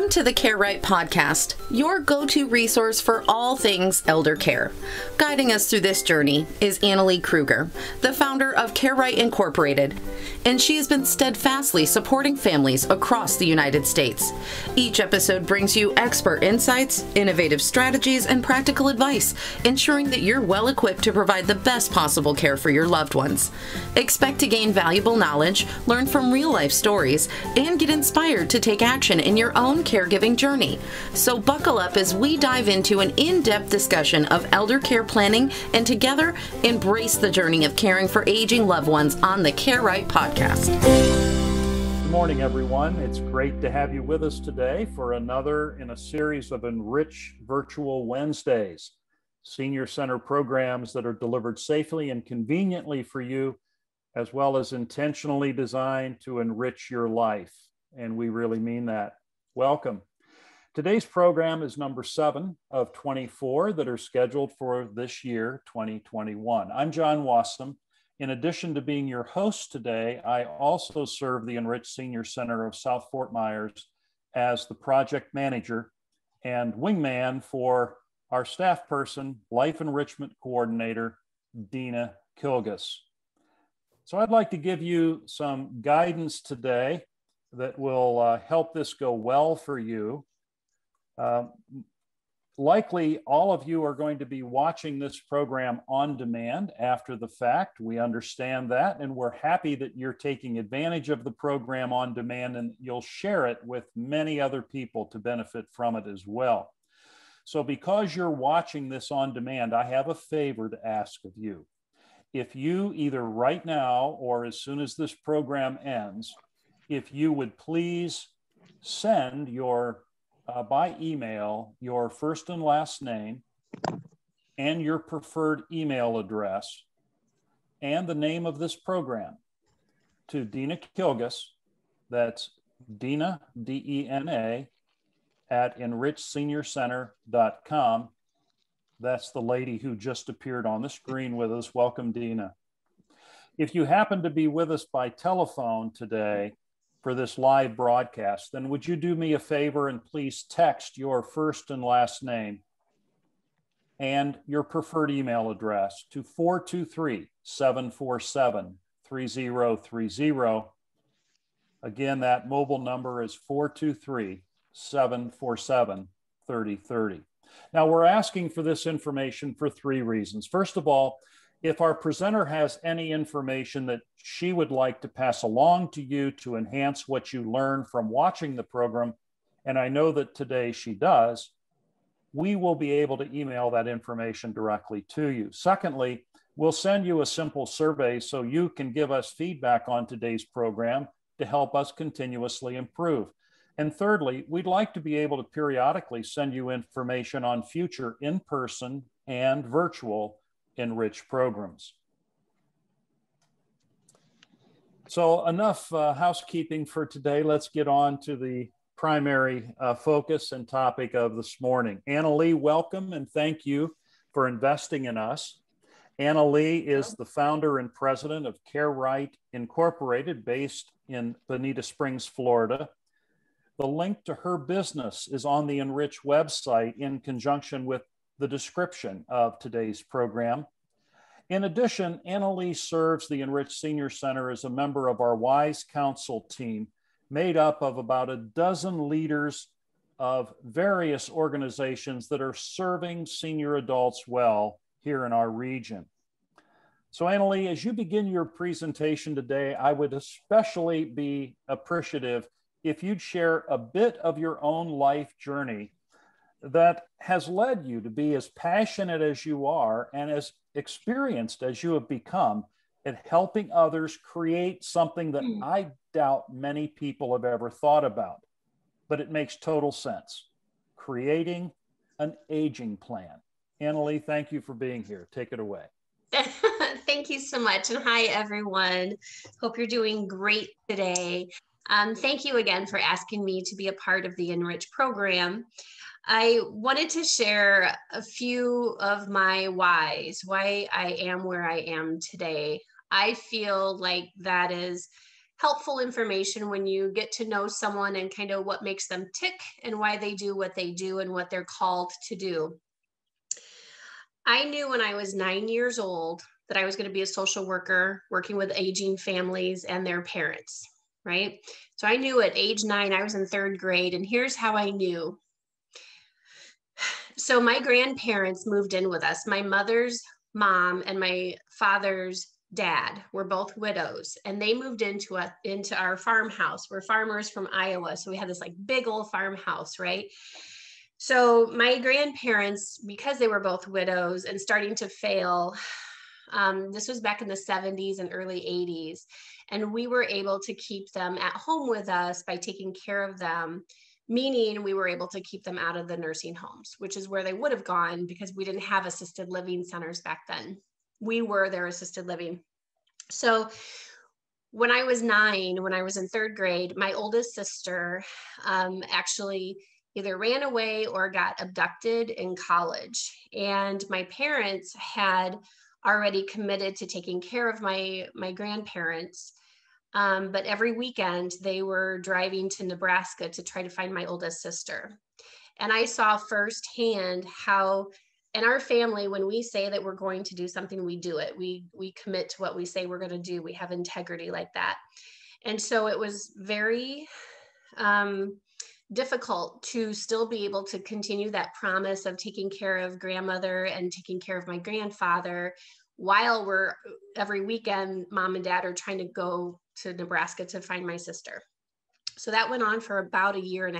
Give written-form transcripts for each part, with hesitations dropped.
Welcome to the Care Right podcast, your go-to resource for all things elder care. Guiding us through this journey is Annalee Kruger, the founder of Care Right Incorporated, and she has been steadfastly supporting families across the United States. Each episode brings you expert insights, innovative strategies, and practical advice, ensuring that you're well equipped to provide the best possible care for your loved ones. Expect to gain valuable knowledge, learn from real-life stories, and get inspired to take action in your own caregiving journey. So buckle up as we dive into an in-depth discussion of elder care planning and together embrace the journey of caring for aging loved ones on the Care Right podcast. Good morning, everyone. It's great to have you with us today for another in a series of Enrich Virtual Wednesdays, senior center programs that are delivered safely and conveniently for you, as well as intentionally designed to enrich your life. And we really mean that. Welcome. Today's program is number 7 of 24 that are scheduled for this year, 2021. I'm John Wassam. In addition to being your host today, I also serve the Enrich Senior Center of South Fort Myers as the project manager and wingman for our staff person, life enrichment coordinator, Dina Kilgus. So I'd like to give you some guidance today that will help this go well for you. Likely all of you are going to be watching this program on demand after the fact. We understand that, and we're happy that you're taking advantage of the program on demand and you'll share it with many other people to benefit from it as well. So because you're watching this on demand, I have a favor to ask of you. If you either right now or as soon as this program ends, if you would please send your, by email, your first and last name and your preferred email address and the name of this program to Dina Kilgus, that's Dina, D-E-N-A, at enrichseniorcenter.com. That's the lady who just appeared on the screen with us. Welcome, Dina. If you happen to be with us by telephone today for this live broadcast, then would you do me a favor and please text your first and last name and your preferred email address to 423-747-3030. Again, that mobile number is 423-747-3030. Now, we're asking for this information for 3 reasons. First of all, if our presenter has any information that she would like to pass along to you to enhance what you learn from watching the program, and I know that today she does, we will be able to email that information directly to you. Secondly, we'll send you a simple survey so you can give us feedback on today's program to help us continuously improve. And thirdly, we'd like to be able to periodically send you information on future in-person and virtual Enrich programs. So enough housekeeping for today. Let's get on to the primary focus and topic of this morning. Annalee, welcome and thank you for investing in us. Annalee is the founder and president of Care Right Incorporated, based in Bonita Springs, Florida. The link to her business is on the Enrich website in conjunction with the description of today's program. In addition, Annalee serves the Enrich Senior Center as a member of our Wise Counsel team, made up of about a dozen leaders of various organizations that are serving senior adults well here in our region. So Annalee, as you begin your presentation today, I would especially be appreciative if you'd share a bit of your own life journey that has led you to be as passionate as you are and as experienced as you have become at helping others create something that I doubt many people have ever thought about, but it makes total sense: creating an aging plan. Annalee, thank you for being here. Take it away. Thank you so much. And hi, everyone. Hope you're doing great today. Thank you again for asking me to be a part of the Enrich program. I wanted to share a few of my why I am where I am today. I feel like that is helpful information when you get to know someone and kind of what makes them tick and why they do what they do and what they're called to do. I knew when I was 9 years old that I was going to be a social worker working with aging families and their parents, right? So I knew at age 9, I was in 3rd grade, and here's how I knew. So my grandparents moved in with us. My mother's mom and my father's dad were both widows, and they moved into our farmhouse. We're farmers from Iowa, so we had this like big old farmhouse, right? So my grandparents, because they were both widows and starting to fail, this was back in the 70s and early 80s, and we were able to keep them at home with us by taking care of them, meaning we were able to keep them out of the nursing homes, which is where they would have gone because we didn't have assisted living centers back then. We were their assisted living. So when I was 9, when I was in 3rd grade, my oldest sister actually either ran away or got abducted in college. And my parents had already committed to taking care of my grandparents. But every weekend they were driving to Nebraska to try to find my oldest sister. And I saw firsthand how in our family, when we say that we're going to do something, we do it. We commit to what we say we're going to do. We have integrity like that. And so it was very difficult to still be able to continue that promise of taking care of grandmother and taking care of my grandfather while we're every weekend, mom and dad are trying to go to Nebraska to find my sister. So that went on for about 1.5 years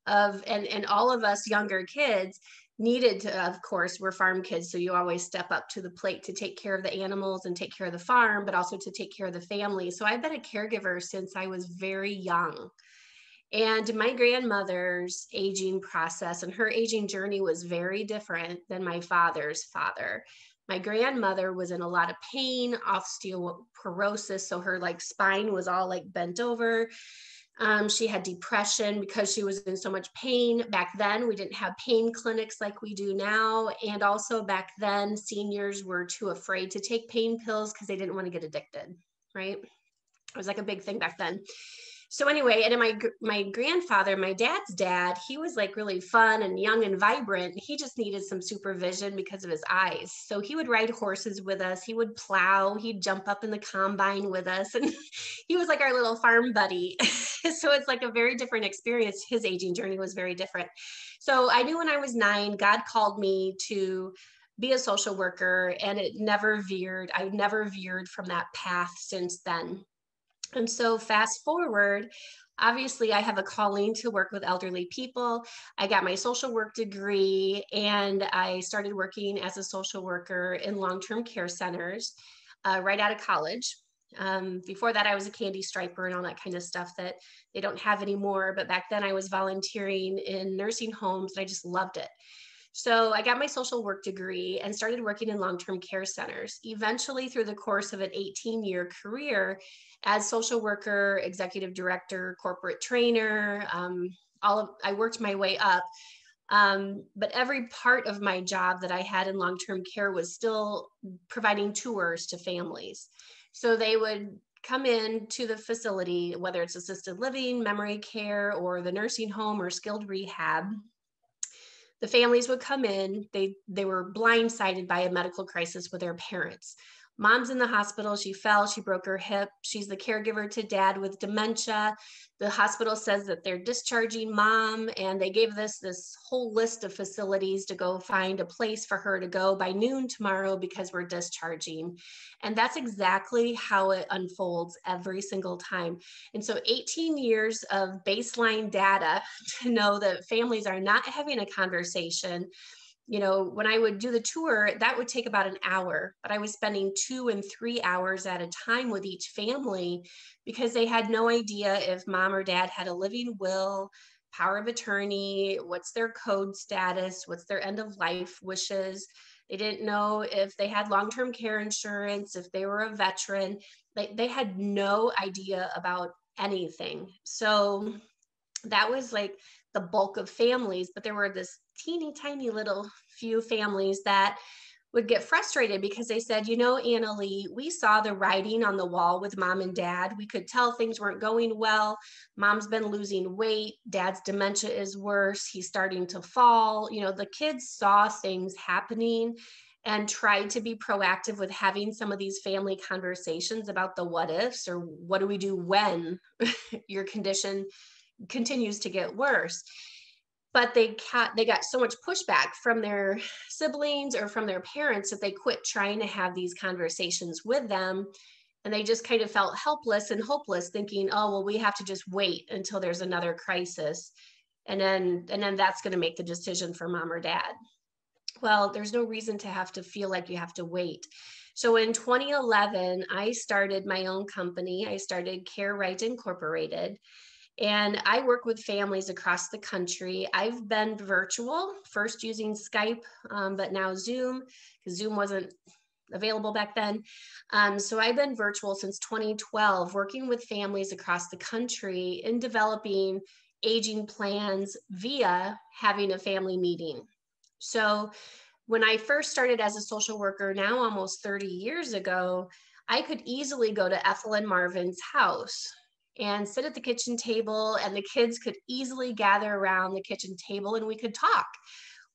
and all of us younger kids needed to, of course, we're farm kids, so you always step up to the plate to take care of the animals and take care of the farm, but also to take care of the family. So I've been a caregiver since I was very young. And my grandmother's aging process and her aging journey was very different than my father's father. My grandmother was in a lot of pain, osteoporosis, so her like spine was all like bent over. She had depression because she was in so much pain. Back then, we didn't have pain clinics like we do now. And also back then, seniors were too afraid to take pain pills because they didn't want to get addicted, right? It was like a big thing back then. So anyway, and my grandfather, my dad's dad, he was like really fun and young and vibrant. He just needed some supervision because of his eyes. So he would ride horses with us. He would plow. He'd jump up in the combine with us. And he was like our little farm buddy. So it's like a very different experience. His aging journey was very different. So I knew when I was 9, God called me to be a social worker, and I never veered from that path since then. And so fast forward, obviously I have a calling to work with elderly people. I got my social work degree and I started working as a social worker in long-term care centers right out of college. Before that, I was a candy striper and all that kind of stuff that they don't have anymore. But back then I was volunteering in nursing homes and I just loved it. So I got my social work degree and started working in long-term care centers. Eventually, through the course of an 18-year career as social worker, executive director, corporate trainer, I worked my way up. But every part of my job that I had in long-term care was still providing tours to families. So they would come in to the facility, whether it's assisted living, memory care, or the nursing home or skilled rehab. The families would come in, they were blindsided by a medical crisis with their parents. Mom's in the hospital, she fell, she broke her hip. She's the caregiver to dad with dementia. The hospital says that they're discharging mom, and they gave this whole list of facilities to go find a place for her to go by noon tomorrow because we're discharging. And that's exactly how it unfolds every single time. And so 18 years of baseline data to know that families are not having a conversation. You know, when I would do the tour, that would take about an hour, but I was spending 2 and 3 hours at a time with each family because they had no idea if mom or dad had a living will, power of attorney, what's their code status, what's their end of life wishes. They didn't know if they had long-term care insurance, if they were a veteran. They had no idea about anything. So that was like the bulk of families, but there were this teeny tiny little few families that would get frustrated because they said, you know, Annalee, we saw the writing on the wall with mom and dad. We could tell things weren't going well. Mom's been losing weight. Dad's dementia is worse. He's starting to fall. You know, the kids saw things happening and tried to be proactive with having some of these family conversations about the what ifs, or what do we do when your condition continues to get worse. But they got so much pushback from their siblings or from their parents that they quit trying to have these conversations with them. And they just kind of felt helpless and hopeless, thinking, oh, well, we have to just wait until there's another crisis. And then that's going to make the decision for mom or dad. Well, there's no reason to have to feel like you have to wait. So in 2011, I started my own company. I started Care Right Incorporated. And I work with families across the country. I've been virtual, first using Skype, but now Zoom, because Zoom wasn't available back then. So I've been virtual since 2012, working with families across the country in developing aging plans via having a family meeting. So when I first started as a social worker, now almost 30 years ago, I could easily go to Ethel and Marvin's house and sit at the kitchen table, and the kids could easily gather around the kitchen table and we could talk.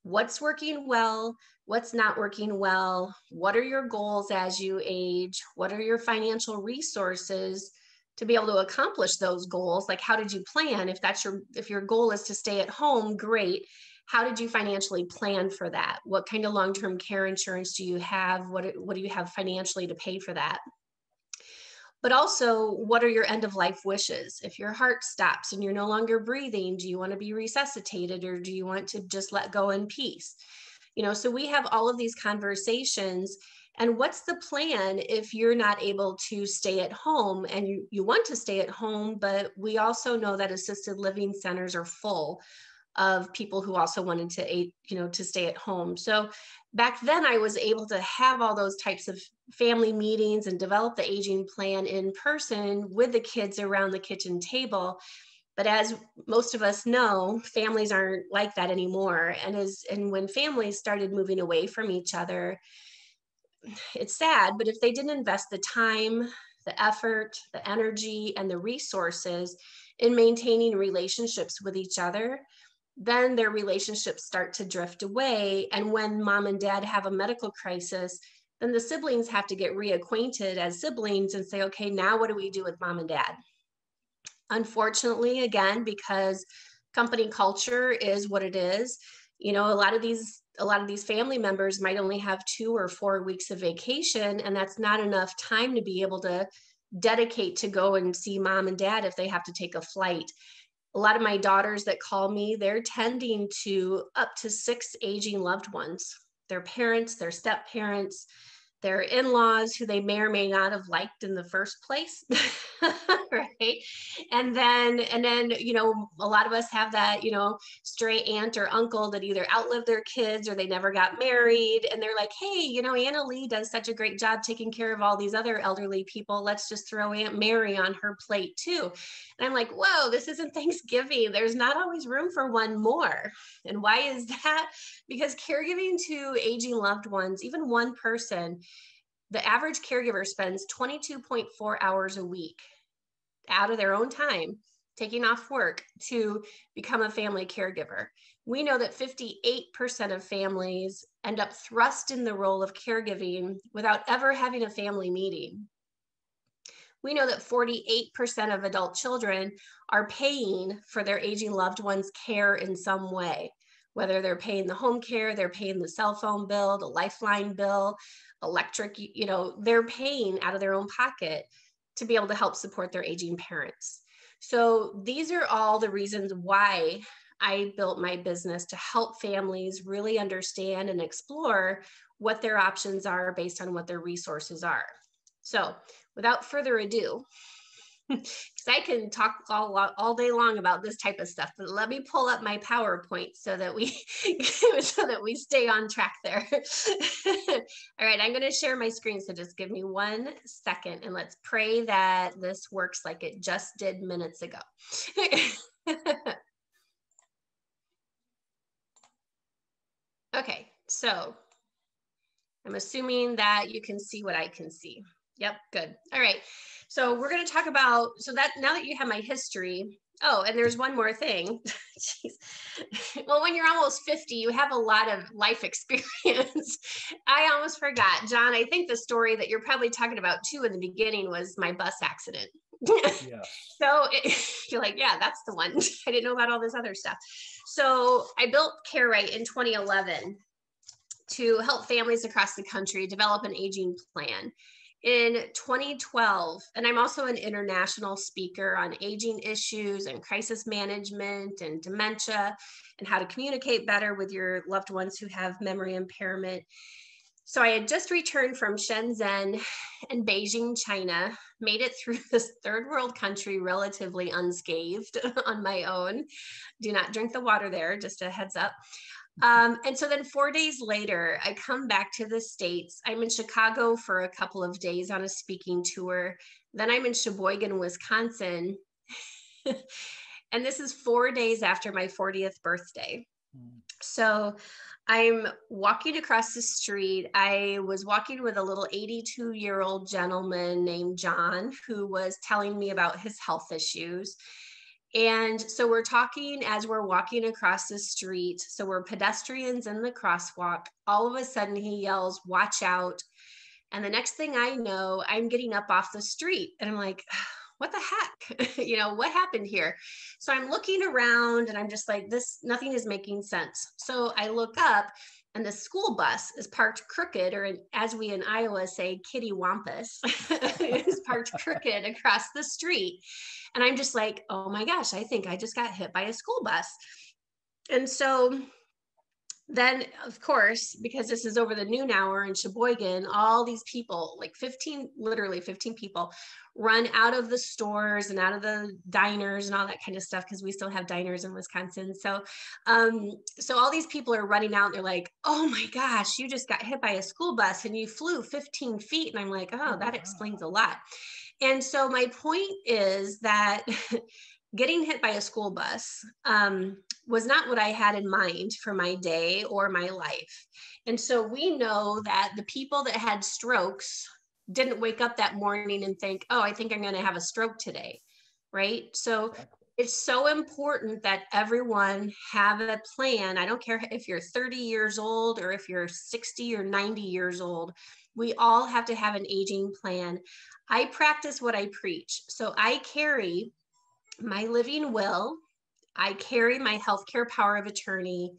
What's working well? What's not working well? What are your goals as you age? What are your financial resources to be able to accomplish those goals? Like, how did you plan? If your goal is to stay at home, great. How did you financially plan for that? What kind of long-term care insurance do you have? What do you have financially to pay for that? But also, what are your end of life wishes? If your heart stops and you're no longer breathing, do you want to be resuscitated, or do you want to just let go in peace? You know, so we have all of these conversations. And what's the plan if you're not able to stay at home and you want to stay at home, but we also know that assisted living centers are full of people who also wanted to stay at home. So back then I was able to have all those types of family meetings and develop the aging plan in person with the kids around the kitchen table. But as most of us know, families aren't like that anymore. And when families started moving away from each other, it's sad, but if they didn't invest the time, the effort, the energy, and the resources in maintaining relationships with each other, then their relationships start to drift away. And when mom and dad have a medical crisis, then the siblings have to get reacquainted as siblings and say, okay, now what do we do with mom and dad? Unfortunately, again, because company culture is what it is, you know, a lot of these family members might only have 2 or 4 weeks of vacation, and that's not enough time to be able to dedicate to go and see mom and dad if they have to take a flight. A lot of my daughters that call me, they're tending to up to 6 aging loved ones, their parents, their step parents, their in-laws who they may or may not have liked in the first place. Right. And then, you know, a lot of us have that, you know, stray aunt or uncle that either outlived their kids or they never got married. And they're like, hey, you know, Annalee does such a great job taking care of all these other elderly people. Let's just throw Aunt Mary on her plate too. And I'm like, whoa, this isn't Thanksgiving. There's not always room for one more. And why is that? Because caregiving to aging loved ones, even one person, the average caregiver spends 22.4 hours a week out of their own time, taking off work to become a family caregiver. We know that 58% of families end up thrust in the role of caregiving without ever having a family meeting. We know that 48% of adult children are paying for their aging loved one's care in some way, whether they're paying the home care, they're paying the cell phone bill, the lifeline bill, electric, you know, they're paying out of their own pocket to be able to help support their aging parents. So these are all the reasons why I built my business, to help families really understand and explore what their options are based on what their resources are. So without further ado, because I can talk all day long about this type of stuff, but let me pull up my PowerPoint so that we stay on track there. All right, I'm going to share my screen, so just give me 1 second and let's pray that this works like it just did minutes ago. Okay, so I'm assuming that you can see what I can see. Yep, good. All right. So we're going to talk about, so that now that you have my history, oh, and there's one more thing. Jeez. Well, when you're almost 50, you have a lot of life experience. I almost forgot. John, I think the story that you're probably talking about too in the beginning was my bus accident. Yes. So you're like, yeah, that's the one. I didn't know about all this other stuff. So I built Care Right in 2011 to help families across the country develop an aging plan. In 2012, and I'm also an international speaker on aging issues and crisis management and dementia and how to communicate better with your loved ones who have memory impairment. So I had just returned from Shenzhen and Beijing, China, made it through this third world country relatively unscathed on my own. Do not drink the water there, just a heads up. And so then 4 days later, I come back to the States. I'm in Chicago for a couple of days on a speaking tour. Then I'm in Sheboygan, Wisconsin. And this is 4 days after my 40th birthday. So I'm walking across the street. I was walking with a little 82-year-old gentleman named John, who was telling me about his health issues. And so we're talking as we're walking across the street. So we're pedestrians in the crosswalk. All of a sudden he yells, "Watch out." And the next thing I know, I'm getting up off the street and I'm like, what the heck? What happened here? So I'm looking around and I'm just like, nothing is making sense. So I look up and the school bus is parked crooked, or as we in Iowa say, kitty wampus, is parked crooked across the street. And I'm just like, oh my gosh, I think I just got hit by a school bus. And so then, of course, because this is over the noon hour in Sheboygan, all these people, like literally 15 people, run out of the stores and out of the diners and all that kind of stuff, because we still have diners in Wisconsin. So all these people are running out and they're like, oh my gosh, you just got hit by a school bus and you flew 15 feet. And I'm like, oh, that explains a lot. And so my point is that getting hit by a school bus was not what I had in mind for my day or my life. And so we know that the people that had strokes didn't wake up that morning and think, oh, I think I'm going to have a stroke today, right? So it's so important that everyone have a plan. I don't care if you're 30 years old or if you're 60 or 90 years old. We all have to have an aging plan. I practice what I preach. So I carry my living will. I carry my healthcare power of attorney.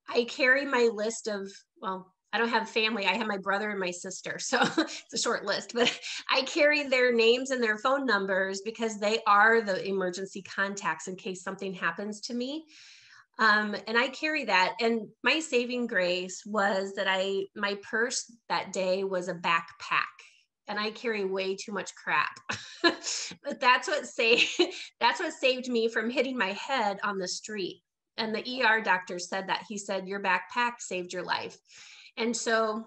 I carry my list of, well, I don't have family. I have my brother and my sister. So it's a short list, but I carry their names and their phone numbers because they are the emergency contacts in case something happens to me. And I carry that. And my saving grace was that my purse that day was a backpack. And I carry way too much crap. But that's what saved me from hitting my head on the street. And the ER doctor said that. He said, your backpack saved your life. And so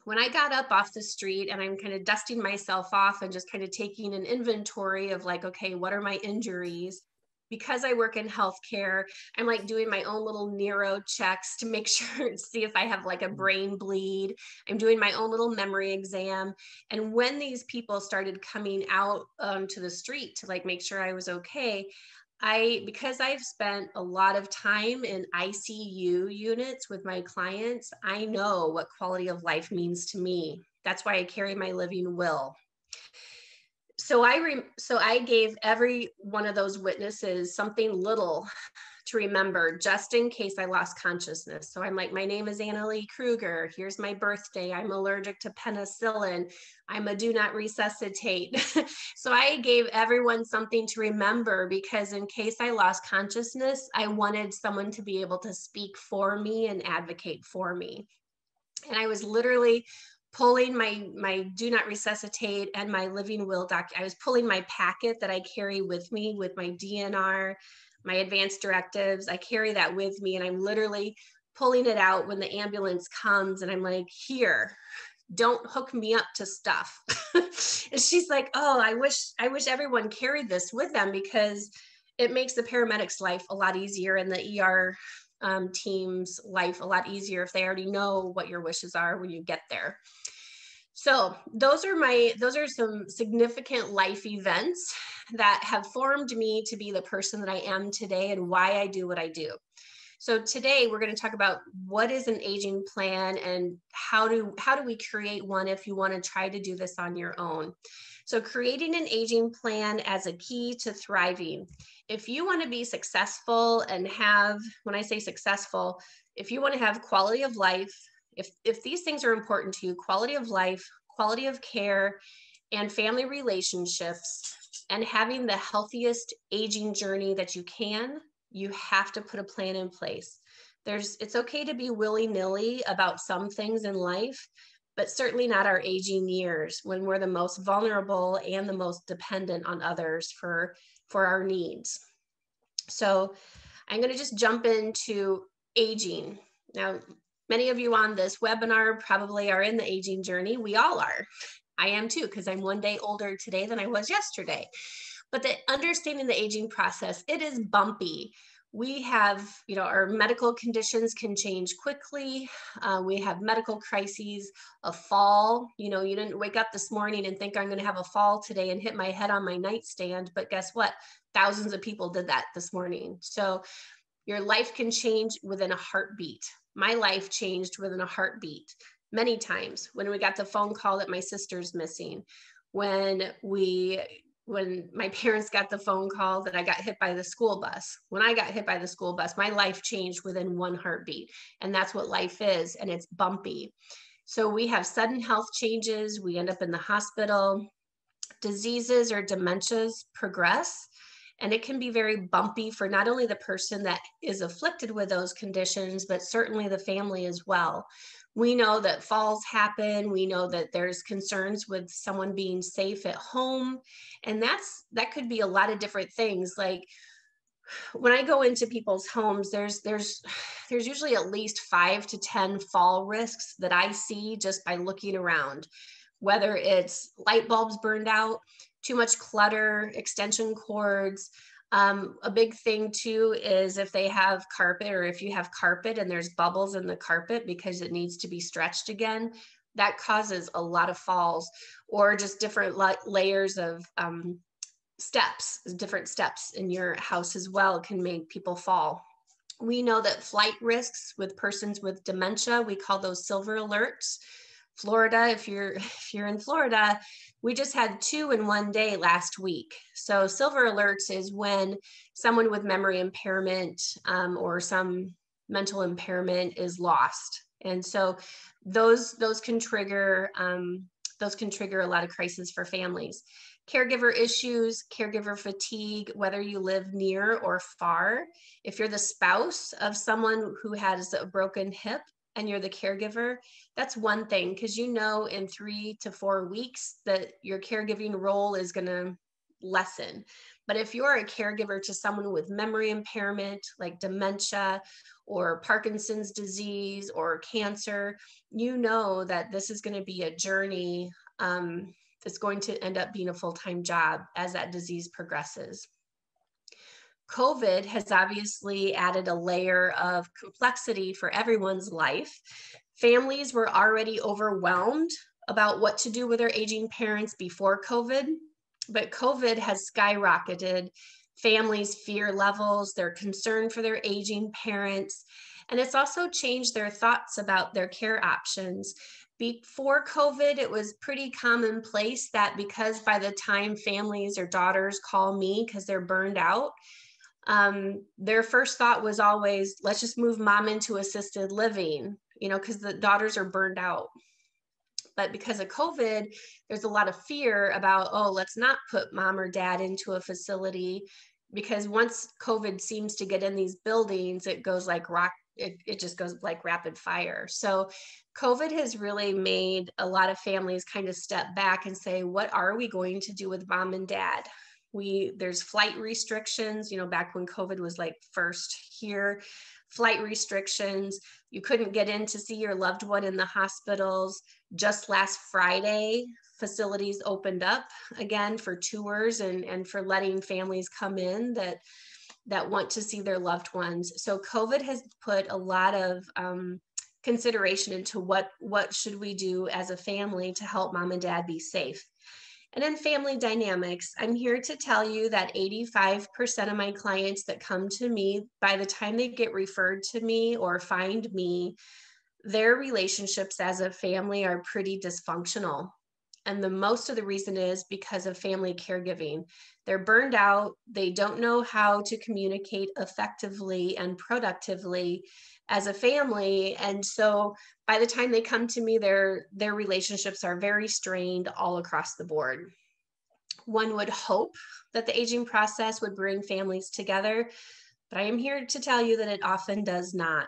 when I got up off the street and I'm kind of dusting myself off and just kind of taking an inventory of like, okay, what are my injuries? Because I work in healthcare, I'm like doing my own little neuro checks to make sure, see if I have like a brain bleed. I'm doing my own little memory exam. And when these people started coming out to the street to like make sure I was okay, because I've spent a lot of time in ICU units with my clients, I know what quality of life means to me. That's why I carry my living will. So I gave every one of those witnesses something little to remember just in case I lost consciousness. So I'm like, my name is Annalie Kruger. Here's my birthday. I'm allergic to penicillin. I'm a do not resuscitate. So I gave everyone something to remember because in case I lost consciousness, I wanted someone to be able to speak for me and advocate for me. And I was literally pulling my do not resuscitate and my living will I was pulling my packet that I carry with me with my DNR, my advanced directives. I carry that with me and I'm literally pulling it out when the ambulance comes and I'm like, here, don't hook me up to stuff. And she's like, oh, I wish everyone carried this with them because it makes the paramedic's life a lot easier and the ER team's life a lot easier if they already know what your wishes are when you get there. So those are some significant life events that have formed me to be the person that I am today and why I do what I do. So today we're going to talk about what is an aging plan and how do we create one if you want to try to do this on your own. So creating an aging plan as a key to thriving. If you want to be successful and have, when I say successful, if you want to have quality of life, if these things are important to you, quality of life, quality of care, and family relationships, and having the healthiest aging journey that you can, you have to put a plan in place. It's okay to be willy-nilly about some things in life, but certainly not our aging years when we're the most vulnerable and the most dependent on others for our needs. So I'm going to just jump into aging. Now, many of you on this webinar probably are in the aging journey. We all are. I am too, because I'm one day older today than I was yesterday. But understanding the aging process, it is bumpy. We have, our medical conditions can change quickly. We have medical crises, a fall. You didn't wake up this morning and think I'm going to have a fall today and hit my head on my nightstand. But guess what? Thousands of people did that this morning. So your life can change within a heartbeat. My life changed within a heartbeat many times when we got the phone call that my sister's missing, when my parents got the phone call that I got hit by the school bus. When I got hit by the school bus, my life changed within one heartbeat. And that's what life is. And it's bumpy. So we have sudden health changes. We end up in the hospital. Diseases or dementias progress. And it can be very bumpy for not only the person that is afflicted with those conditions, but certainly the family as well. We know that falls happen. We know that there's concerns with someone being safe at home. And that could be a lot of different things. Like when I go into people's homes, there's usually at least 5 to 10 fall risks that I see just by looking around, whether it's light bulbs burned out, too much clutter, extension cords. A big thing too is if they have carpet, or if you have carpet and there's bubbles in the carpet because it needs to be stretched again, that causes a lot of falls. Or just different layers of different steps in your house as well can make people fall. We know that flight risks with persons with dementia, we call those silver alerts. Florida, if you're in Florida, we just had 2 in one day last week. So silver alerts is when someone with memory impairment or some mental impairment is lost. And so those can trigger a lot of crises for families. Caregiver issues, caregiver fatigue, whether you live near or far. If you're the spouse of someone who has a broken hip and you're the caregiver, that's one thing, because in 3 to 4 weeks that your caregiving role is going to lessen. But if you're a caregiver to someone with memory impairment, like dementia or Parkinson's disease or cancer, that this is going to be a journey that's going to end up being a full-time job as that disease progresses. COVID has obviously added a layer of complexity for everyone's life. Families were already overwhelmed about what to do with their aging parents before COVID, but COVID has skyrocketed families' fear levels, their concern for their aging parents, and it's also changed their thoughts about their care options. Before COVID, it was pretty commonplace that because by the time families or daughters call me because they're burned out, their first thought was always, let's just move mom into assisted living, because the daughters are burned out. But because of COVID, there's a lot of fear about, let's not put mom or dad into a facility, because once COVID seems to get in these buildings, it goes like it just goes like rapid fire. So COVID has really made a lot of families kind of step back and say, what are we going to do with mom and dad? There's flight restrictions, back when COVID was like first here, flight restrictions. You couldn't get in to see your loved one in the hospitals. Just last Friday, facilities opened up again for tours and for letting families come in that that want to see their loved ones. So COVID has put a lot of consideration into what should we do as a family to help mom and dad be safe. And in family dynamics, I'm here to tell you that 85% of my clients that come to me, by the time they get referred to me or find me, their relationships as a family are pretty dysfunctional. And the most of the reason is because of family caregiving. They're burned out. They don't know how to communicate effectively and productively as a family. And so by the time they come to me, their relationships are very strained all across the board. One would hope that the aging process would bring families together, but I am here to tell you that it often does not.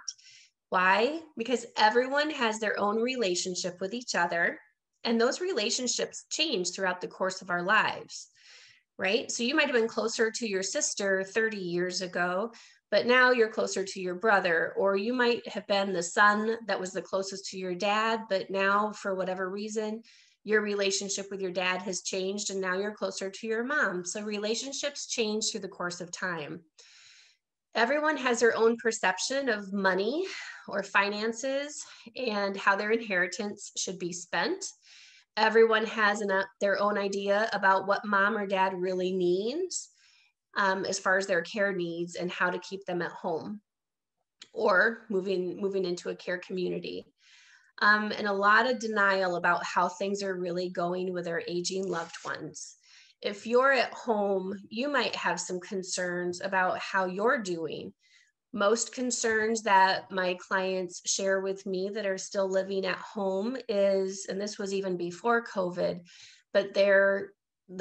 Why? Because everyone has their own relationship with each other, and those relationships change throughout the course of our lives, right? So you might have been closer to your sister 30 years ago, but now you're closer to your brother, or you might have been the son that was the closest to your dad, but now for whatever reason, your relationship with your dad has changed and now you're closer to your mom. So relationships change through the course of time. Everyone has their own perception of money or finances and how their inheritance should be spent. Everyone has their own idea about what mom or dad really needs as far as their care needs and how to keep them at home or moving into a care community. And a lot of denial about how things are really going with their aging loved ones. If you're at home, you might have some concerns about how you're doing. Most concerns that my clients share with me that are still living at home is, and this was even before COVID, but the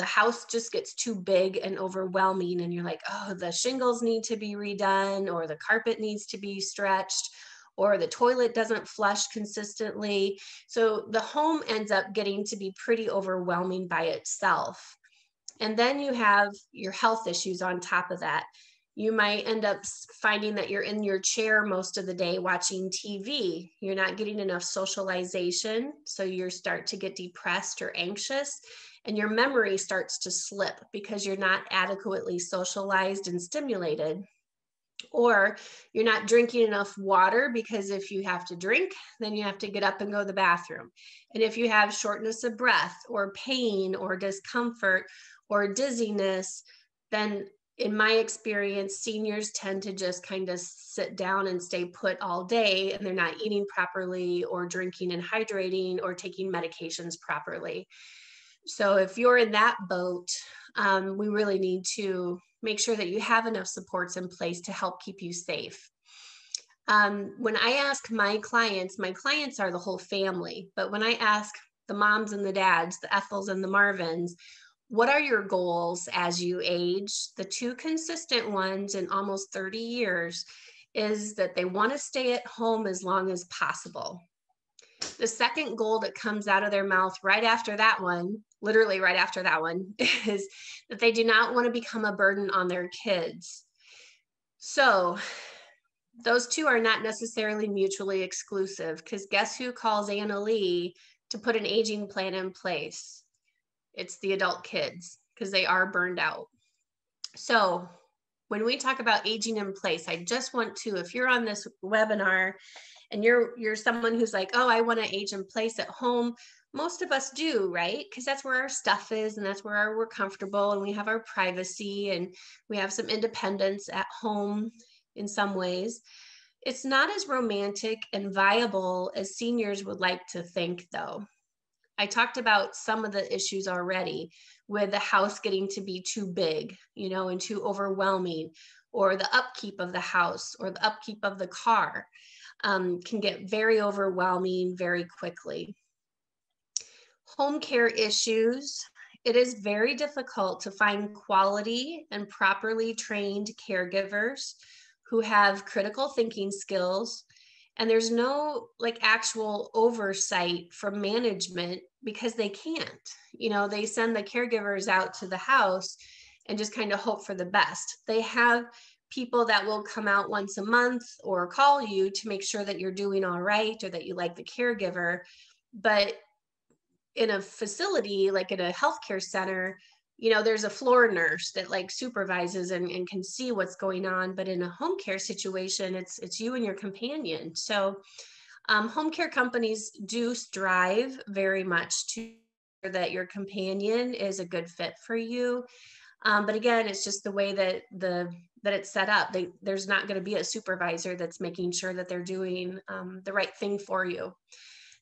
house just gets too big and overwhelming. And you're like, oh, the shingles need to be redone, or the carpet needs to be stretched, or the toilet doesn't flush consistently. So the home ends up getting to be pretty overwhelming by itself. And then you have your health issues on top of that. You might end up finding that you're in your chair most of the day watching TV. You're not getting enough socialization, so you start to get depressed or anxious, and your memory starts to slip because you're not adequately socialized and stimulated. Or you're not drinking enough water, because if you have to drink, then you have to get up and go to the bathroom. And if you have shortness of breath or pain or discomfort or dizziness, then in my experience, seniors tend to just kind of sit down and stay put all day, and they're not eating properly or drinking and hydrating or taking medications properly. So if you're in that boat, we really need to make sure that you have enough supports in place to help keep you safe. When I ask my clients are the whole family, but when I ask the moms and the dads, the Ethels and the Marvins, what are your goals as you age? The two consistent ones in almost 30 years is that they want to stay at home as long as possible. The second goal that comes out of their mouth right after that one, literally right after that one, is that they do not want to become a burden on their kids. So those two are not necessarily mutually exclusive, because guess who calls Anna Lee to put an aging plan in place? It's the adult kids, because they are burned out. So when we talk about aging in place, I just want to, if you're on this webinar and you're someone who's like, oh, I want to age in place at home, most of us do, right? Because that's where our stuff is, and that's where we're comfortable, and we have our privacy, and we have some independence at home in some ways. It's not as romantic and viable as seniors would like to think, though. I talked about some of the issues already with the house getting to be too big, and too overwhelming, or the upkeep of the house or the upkeep of the car can get very overwhelming very quickly. Home care issues. It is very difficult to find quality and properly trained caregivers who have critical thinking skills. And there's no actual oversight from management, because they can't. They send the caregivers out to the house and just kind of hope for the best. They have people that will come out once a month or call you to make sure that you're doing all right or that you like the caregiver. But in a facility, like in a healthcare center, there's a floor nurse that like supervises and can see what's going on. But in a home care situation, it's you and your companion. So home care companies do strive very much to that your companion is a good fit for you. But again, it's just the way that it's set up. There's not going to be a supervisor that's making sure that they're doing the right thing for you.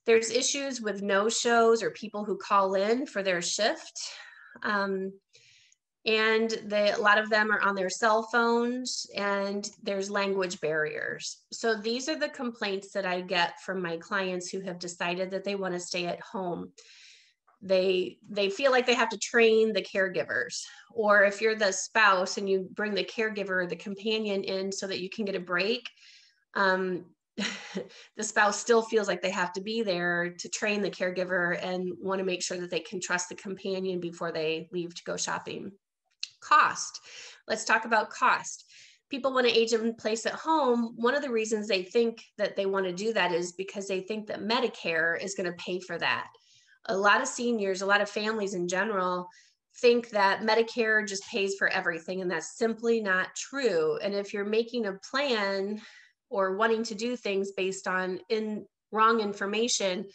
There's issues with no-shows or people who call in for their shift. And a lot of them are on their cell phones, and there's language barriers. So these are the complaints that I get from my clients who have decided that they want to stay at home. They feel like they have to train the caregivers, or if you're the spouse and you bring the caregiver or the companion in so that you can get a break, the spouse still feels like they have to be there to train the caregiver and want to make sure that they can trust the companion before they leave to go shopping. Cost. Let's talk about cost. People want to age in place at home. One of the reasons they think that they want to do that is because they think that Medicare is going to pay for that. A lot of seniors, a lot of families in general, think that Medicare just pays for everything, and that's simply not true. And if you're making a plan or wanting to do things based on wrong information,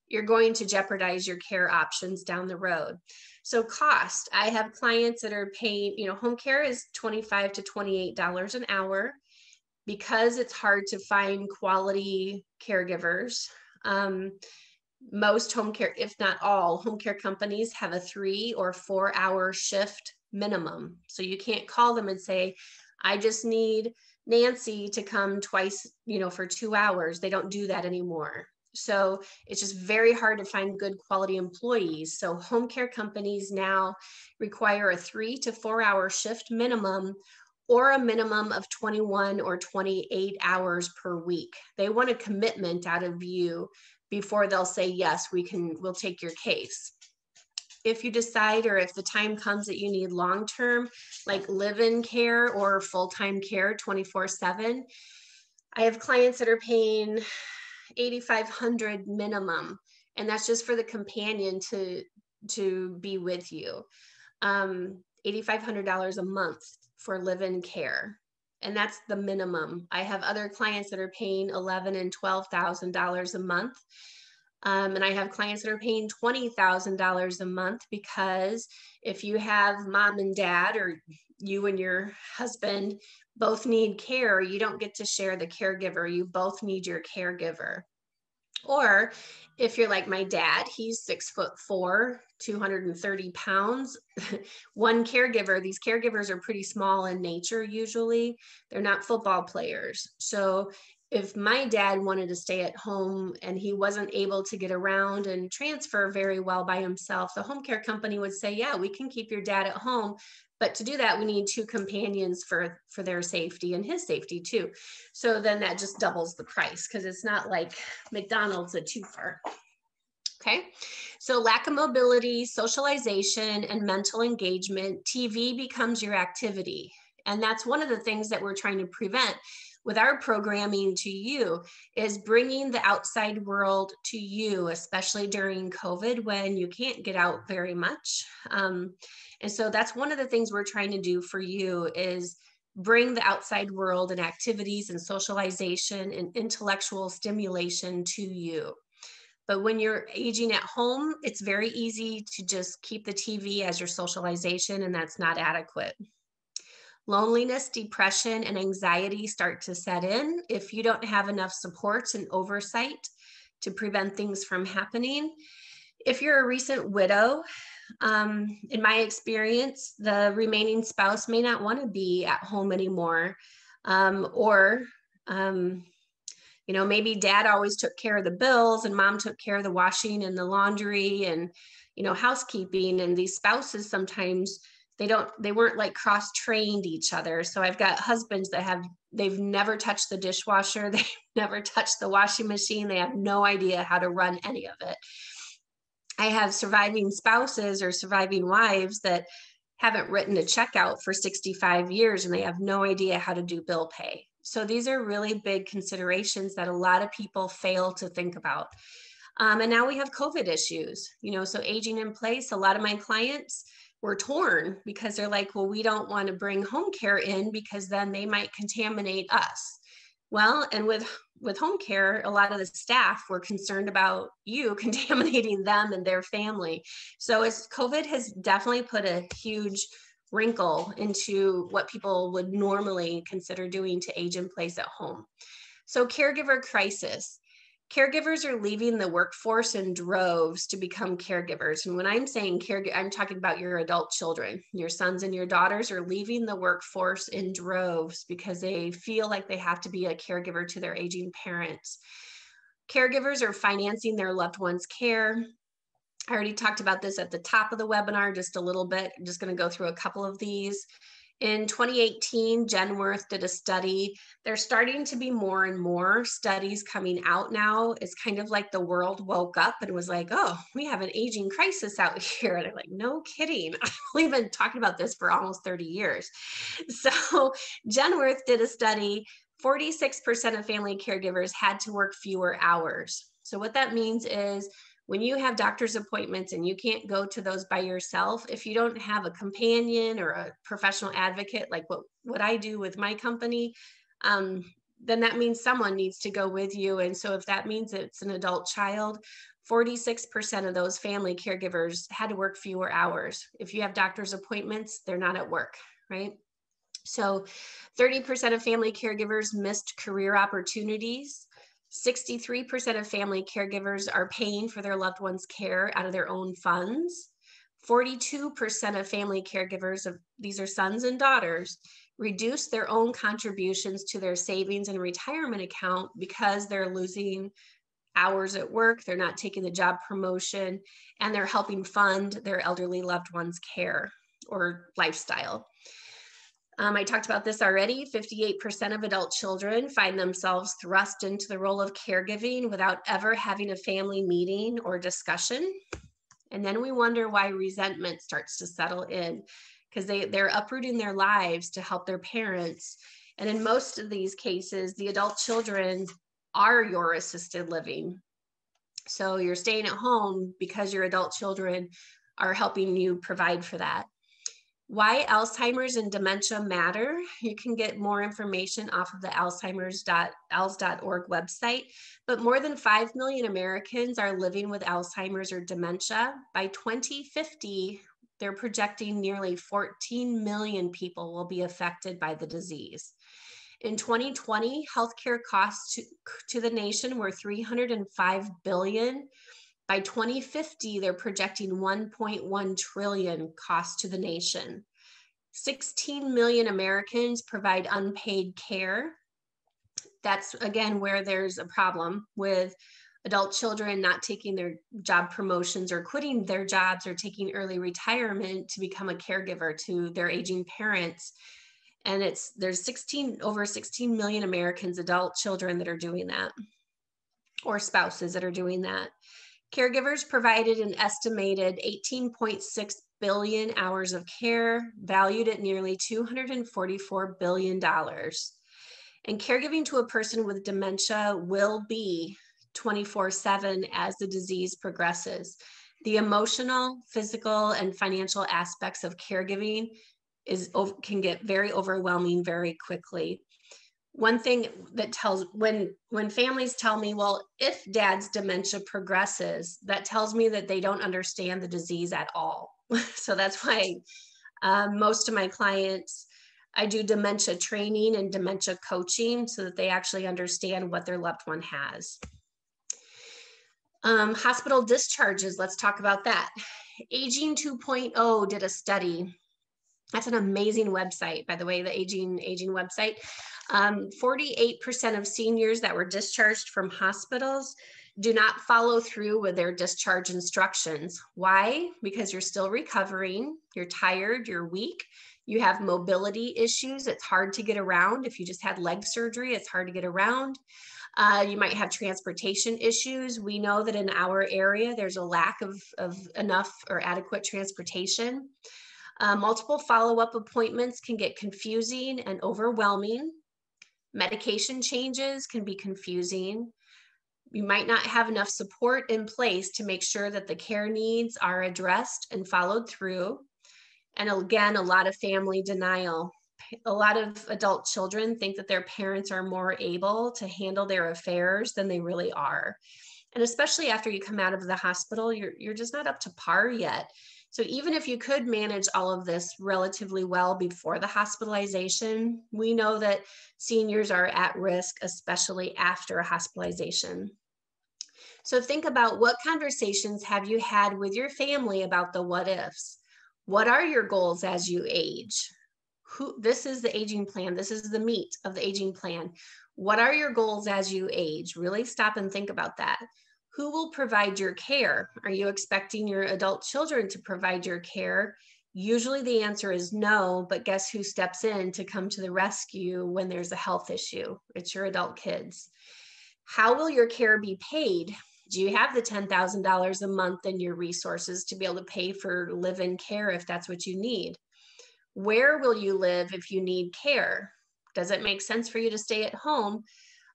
you're going to jeopardize your care options down the road. So cost, I have clients that are paying, home care is $25 to $28 an hour because it's hard to find quality caregivers. Most home care, if not all, home care companies have a 3 or 4 hour shift minimum. So you can't call them and say, I just need Nancy to come twice, for 2 hours. They don't do that anymore. So it's just very hard to find good quality employees. So home care companies now require a 3 to 4 hour shift minimum, or a minimum of 21 or 28 hours per week. They want a commitment out of you before they'll say, yes, we'll take your case. If you decide, or if the time comes that you need long-term, like live-in care or full-time care 24/7, I have clients that are paying $8,500 minimum, and that's just for the companion to be with you. $8,500 a month for live-in care, and that's the minimum. I have other clients that are paying $11,000 and $12,000 a month. And I have clients that are paying $20,000 a month, because if you have mom and dad, or you and your husband both need care, you don't get to share the caregiver. You both need your caregiver. Or if you're like my dad, he's 6'4", 230 pounds, one caregiver. These caregivers are pretty small in nature. Usually they're not football players. So if my dad wanted to stay at home and he wasn't able to get around and transfer very well by himself, the home care company would say, yeah, we can keep your dad at home. But to do that, we need 2 companions for their safety and his safety too. So then that just doubles the price, because it's not like McDonald's a twofer. Okay, so lack of mobility, socialization, and mental engagement, TV becomes your activity. And that's one of the things that we're trying to prevent with our programming to you, is bringing the outside world to you, especially during COVID when you can't get out very much. And so that's one of the things we're trying to do for you, is bring the outside world and activities and socialization and intellectual stimulation to you. But when you're aging at home, it's very easy to just keep the TV as your socialization, and that's not adequate. Loneliness, depression, and anxiety start to set in if you don't have enough supports and oversight to prevent things from happening. If you're a recent widow, in my experience, the remaining spouse may not want to be at home anymore. Maybe dad always took care of the bills and mom took care of the washing and the laundry and, housekeeping. And these spouses sometimes they weren't like cross-trained each other. So I've got husbands that they've never touched the dishwasher. They've never touched the washing machine. They have no idea how to run any of it. I have surviving spouses or surviving wives that haven't written a check out for 65 years, and they have no idea how to do bill pay. So these are really big considerations that a lot of people fail to think about. And now we have COVID issues, so aging in place. A lot of my clients, were torn because they're like, well, we don't want to bring home care in because then they might contaminate us. Well, and with home care, a lot of the staff were concerned about you contaminating them and their family. So COVID has definitely put a huge wrinkle into what people would normally consider doing to age in place at home. So caregiver crisis. Caregivers are leaving the workforce in droves to become caregivers. And when I'm saying caregiver, I'm talking about your adult children. Your sons and your daughters are leaving the workforce in droves because they feel like they have to be a caregiver to their aging parents. Caregivers are financing their loved ones' care. I already talked about this at the top of the webinar just a little bit. I'm just going to go through a couple of these. In 2018, Genworth did a study. There's starting to be more and more studies coming out now. It's kind of like the world woke up and was like, oh, we have an aging crisis out here. And they're like, no kidding. We've been talking about this for almost 30 years. So Genworth did a study. 46% of family caregivers had to work fewer hours. So what that means is when you have doctor's appointments and you can't go to those by yourself, if you don't have a companion or a professional advocate, like what I do with my company, then that means someone needs to go with you. And so if that means it's an adult child, 46% of those family caregivers had to work fewer hours. If you have doctor's appointments, they're not at work, right? So 30% of family caregivers missed career opportunities. 63% of family caregivers are paying for their loved ones' care out of their own funds. 42% of family caregivers, these are sons and daughters, reduce their own contributions to their savings and retirement account because they're losing hours at work, they're not taking the job promotion, and they're helping fund their elderly loved ones' care or lifestyle. I talked about this already. 58% of adult children find themselves thrust into the role of caregiving without ever having a family meeting or discussion. And then we wonder why resentment starts to settle in because they're uprooting their lives to help their parents. And in most of these cases, the adult children are your assisted living. So you're staying at home because your adult children are helping you provide for that. Why Alzheimer's and dementia matter. You can get more information off of the alzheimer's.als.org website, but more than 5 million Americans are living with Alzheimer's or dementia. By 2050, they're projecting nearly 14 million people will be affected by the disease. In 2020, healthcare costs to the nation were $305 billion. By 2050, they're projecting 1.1 trillion costs to the nation. 16 million Americans provide unpaid care. That's, again, where there's a problem with adult children not taking their job promotions or quitting their jobs or taking early retirement to become a caregiver to their aging parents. And there's over 16 million Americans, adult children, that are doing that, or spouses that are doing that. Caregivers provided an estimated 18.6 billion hours of care, valued at nearly $244 billion. And caregiving to a person with dementia will be 24/7 as the disease progresses. The emotional, physical, and financial aspects of caregiving can get very overwhelming very quickly. One thing that when families tell me, well, if dad's dementia progresses, that tells me that they don't understand the disease at all. So that's why most of my clients, I do dementia training and dementia coaching so that they actually understand what their loved one has. Hospital discharges, let's talk about that. Aging 2.0 did a study. That's an amazing website, by the way, the aging website. 48% of seniors that were discharged from hospitals do not follow through with their discharge instructions. Why? Because you're still recovering, you're tired, you're weak, you have mobility issues, it's hard to get around. If you just had leg surgery, it's hard to get around. You might have transportation issues. We know that in our area, there's a lack of enough or adequate transportation. Multiple follow-up appointments can get confusing and overwhelming. Medication changes can be confusing. You might not have enough support in place to make sure that the care needs are addressed and followed through. And again, a lot of family denial. A lot of adult children think that their parents are more able to handle their affairs than they really are. And especially after you come out of the hospital, you're just not up to par yet. So even if you could manage all of this relatively well before the hospitalization, we know that seniors are at risk, especially after a hospitalization. So think about, what conversations have you had with your family about the what ifs? What are your goals as you age? This is the aging plan. This is the meat of the aging plan. What are your goals as you age? Really stop and think about that. Who will provide your care? Are you expecting your adult children to provide your care? Usually the answer is no, but guess who steps in to come to the rescue when there's a health issue? It's your adult kids. How will your care be paid? Do you have the $10,000 a month in your resources to be able to pay for live-in care if that's what you need? Where will you live if you need care? Does it make sense for you to stay at home?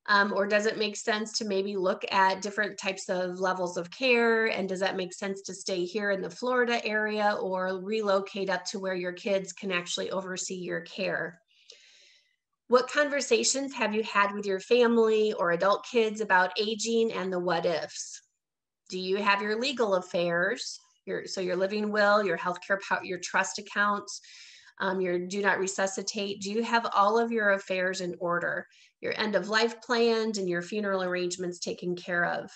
Or does it make sense to maybe look at different types of levels of care? And does that make sense to stay here in the Florida area or relocate up to where your kids can actually oversee your care? What conversations have you had with your family or adult kids about aging and the what ifs? Do you have your legal affairs, your living will, your healthcare, your trust accounts, your do not resuscitate? Do you have all of your affairs in order? Your end of life planned and your funeral arrangements taken care of?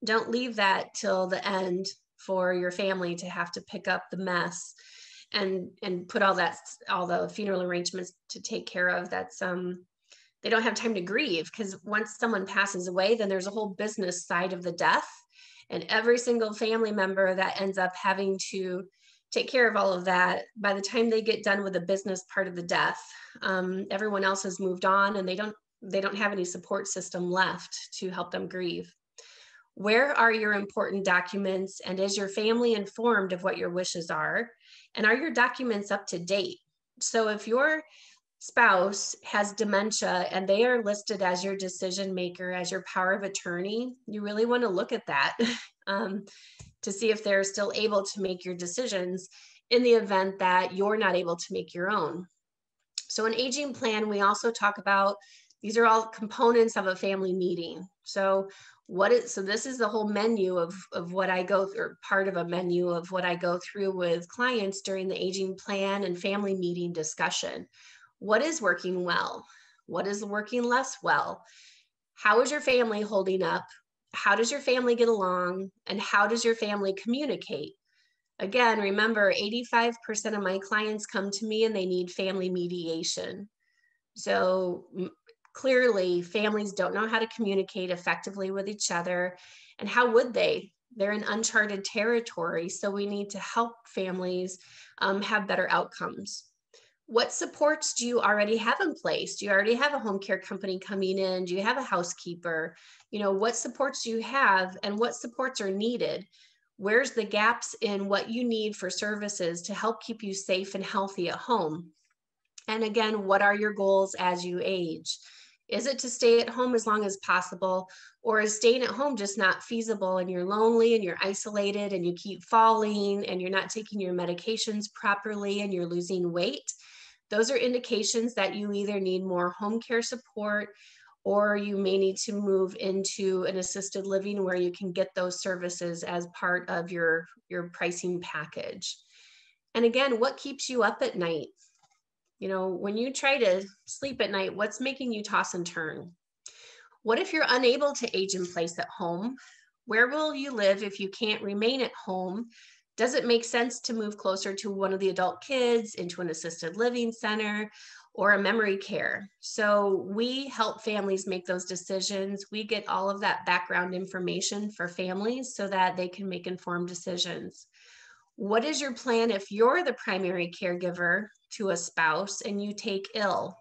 Don't leave that till the end for your family to have to pick up the mess and put all the funeral arrangements to take care of. That's they don't have time to grieve, because once someone passes away, then there's a whole business side of the death, and every single family member that ends up having to take care of all of that, by the time they get done with the business part of the death, everyone else has moved on, and they don't have any support system left to help them grieve. Where are your important documents, and is your family informed of what your wishes are? And are your documents up to date? So if your spouse has dementia and they are listed as your decision maker, as your power of attorney, you really want to look at that to see if they're still able to make your decisions in the event that you're not able to make your own. So an aging plan, we also talk about, these are all components of a family meeting. So this is the whole menu of what I go through, or part of a menu of what I go through with clients during the aging plan and family meeting discussion. What is working well? What is working less well? How is your family holding up? How does your family get along? And how does your family communicate? Again, remember, 85% of my clients come to me and they need family mediation. So clearly, families don't know how to communicate effectively with each other. And how would they? They're in uncharted territory. So we need to help families have better outcomes. What supports do you already have in place? Do you already have a home care company coming in? Do you have a housekeeper? What supports do you have, and what supports are needed? Where's the gaps in what you need for services to help keep you safe and healthy at home? And again, what are your goals as you age? Is it to stay at home as long as possible, or is staying at home just not feasible, and you're lonely and you're isolated and you keep falling and you're not taking your medications properly and you're losing weight? Those are indications that you either need more home care support, or you may need to move into an assisted living where you can get those services as part of your pricing package. And again, what keeps you up at night? When you try to sleep at night, what's making you toss and turn? What if you're unable to age in place at home? Where will you live if you can't remain at home? Does it make sense to move closer to one of the adult kids, into an assisted living center, or a memory care? So we help families make those decisions. We get all of that background information for families so that they can make informed decisions. What is your plan if you're the primary caregiver to a spouse and you take ill?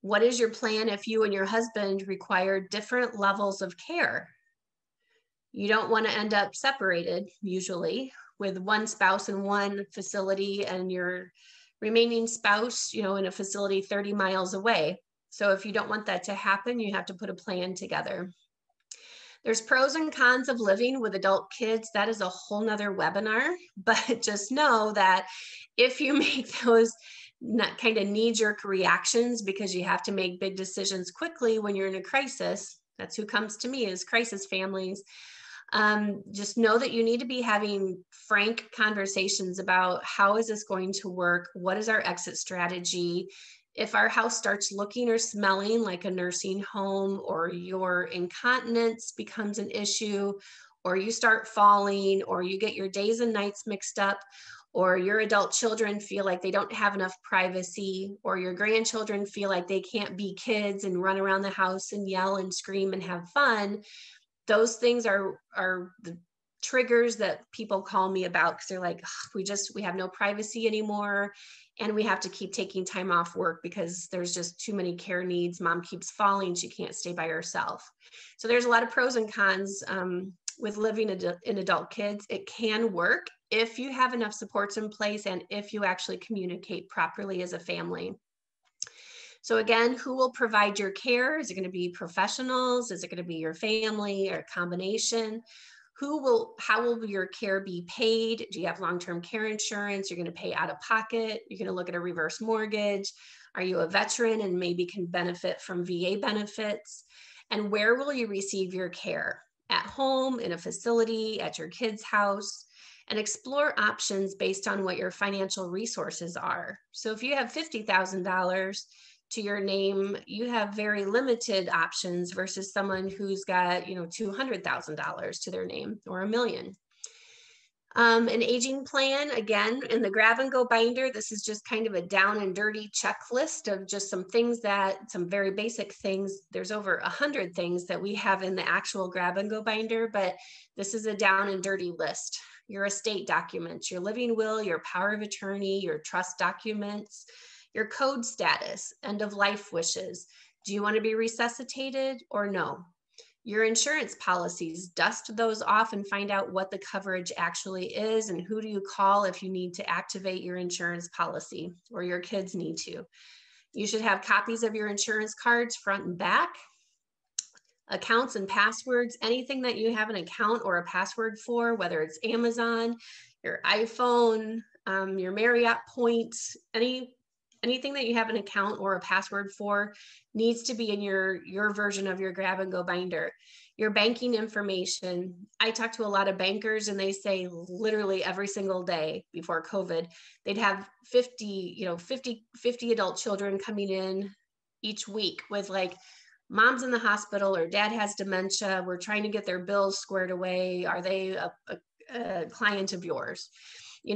What is your plan if you and your husband require different levels of care? You don't want to end up separated, usually, with one spouse in one facility and your remaining spouse, in a facility 30 miles away. So if you don't want that to happen, you have to put a plan together. There's pros and cons of living with adult kids. That is a whole nother webinar, but just know that if you make those not kind of knee-jerk reactions because you have to make big decisions quickly when you're in a crisis, that's who comes to me, is crisis families. Just know that you need to be having frank conversations about how is this going to work? What is our exit strategy? If our house starts looking or smelling like a nursing home, or your incontinence becomes an issue, or you start falling, or you get your days and nights mixed up, or your adult children feel like they don't have enough privacy, or your grandchildren feel like they can't be kids and run around the house and yell and scream and have fun, those things are the triggers that people call me about, because they're like, we have no privacy anymore, and we have to keep taking time off work because there's just too many care needs. Mom keeps falling, she can't stay by herself. So there's a lot of pros and cons with living in adult kids. It can work if you have enough supports in place and if you actually communicate properly as a family. So again, who will provide your care? Is it going to be professionals? Is it going to be your family, or a combination? How will your care be paid? Do you have long-term care insurance? You're going to pay out of pocket? You're going to look at a reverse mortgage? Are you a veteran and maybe can benefit from VA benefits? And where will you receive your care? At home, in a facility, at your kid's house? And explore options based on what your financial resources are. So if you have $50,000 to your name, you have very limited options versus someone who's got, $200,000 to their name, or $1 million. An aging plan, again, in the grab and go binder, this is just kind of a down and dirty checklist of just some very basic things. There's over 100 things that we have in the actual grab and go binder, but this is a down and dirty list. Your estate documents, your living will, your power of attorney, your trust documents, your code status, end of life wishes. Do you want to be resuscitated or no? Your insurance policies, dust those off and find out what the coverage actually is, and who do you call if you need to activate your insurance policy, or your kids need to. You should have copies of your insurance cards front and back. Accounts and passwords, anything that you have an account or a password for, whether it's Amazon, your iPhone, your Marriott points, anything that you have an account or a password for needs to be in your version of your grab and go binder. Your banking information. I talk to a lot of bankers, and they say literally every single day before COVID, they'd have 50 adult children coming in each week with like, mom's in the hospital or dad has dementia. We're trying to get their bills squared away. Are they a client of yours?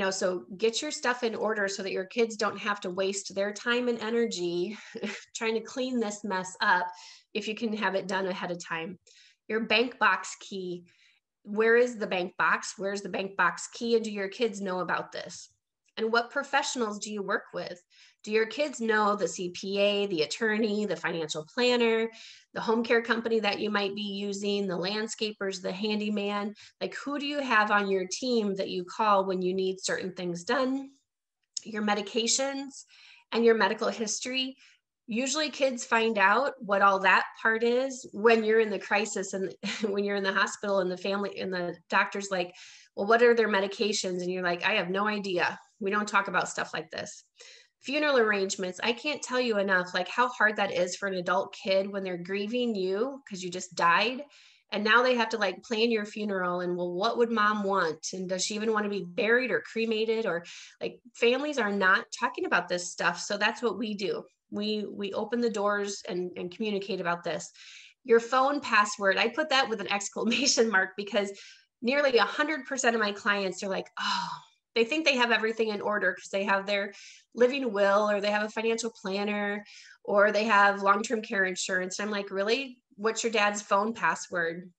So get your stuff in order so that your kids don't have to waste their time and energy trying to clean this mess up if you can have it done ahead of time. Your bank box key. Where is the bank box? Where's the bank box key? And do your kids know about this? And what professionals do you work with? Do your kids know the CPA, the attorney, the financial planner, the home care company that you might be using, the landscapers, the handyman? Like, who do you have on your team that you call when you need certain things done? Your medications and your medical history. Usually kids find out what all that part is when you're in the crisis and when you're in the hospital and the family and the doctor's like, well, what are their medications? And you're like, I have no idea. We don't talk about stuff like this. Funeral arrangements. I can't tell you enough, like how hard that is for an adult kid when they're grieving you because you just died. And now they have to like plan your funeral, and well, what would mom want? And does she even want to be buried or cremated? Or like, families are not talking about this stuff. So that's what we do. We open the doors and communicate about this. Your phone password, I put that with an exclamation mark because nearly 100% of my clients are like, oh, they think they have everything in order because they have their living will, or they have a financial planner, or they have long-term care insurance. And I'm like, really? What's your dad's phone password?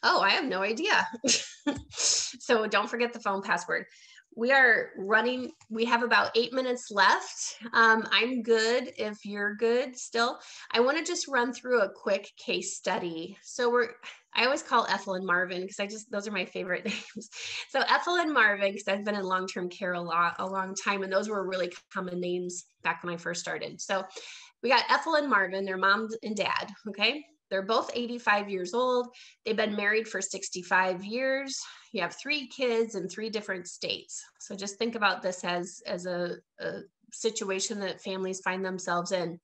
Oh, I have no idea. So don't forget the phone password. We are running. We have about 8 minutes left. I'm good if you're good still. I want to just run through a quick case study. So I always call Ethel and Marvin because those are my favorite names. So Ethel and Marvin, because I've been in long-term care a long time, and those were really common names back when I first started. So we got Ethel and Marvin, their mom and dad, okay? They're both 85 years old. They've been married for 65 years. You have 3 kids in 3 different states. So just think about this as a situation that families find themselves in.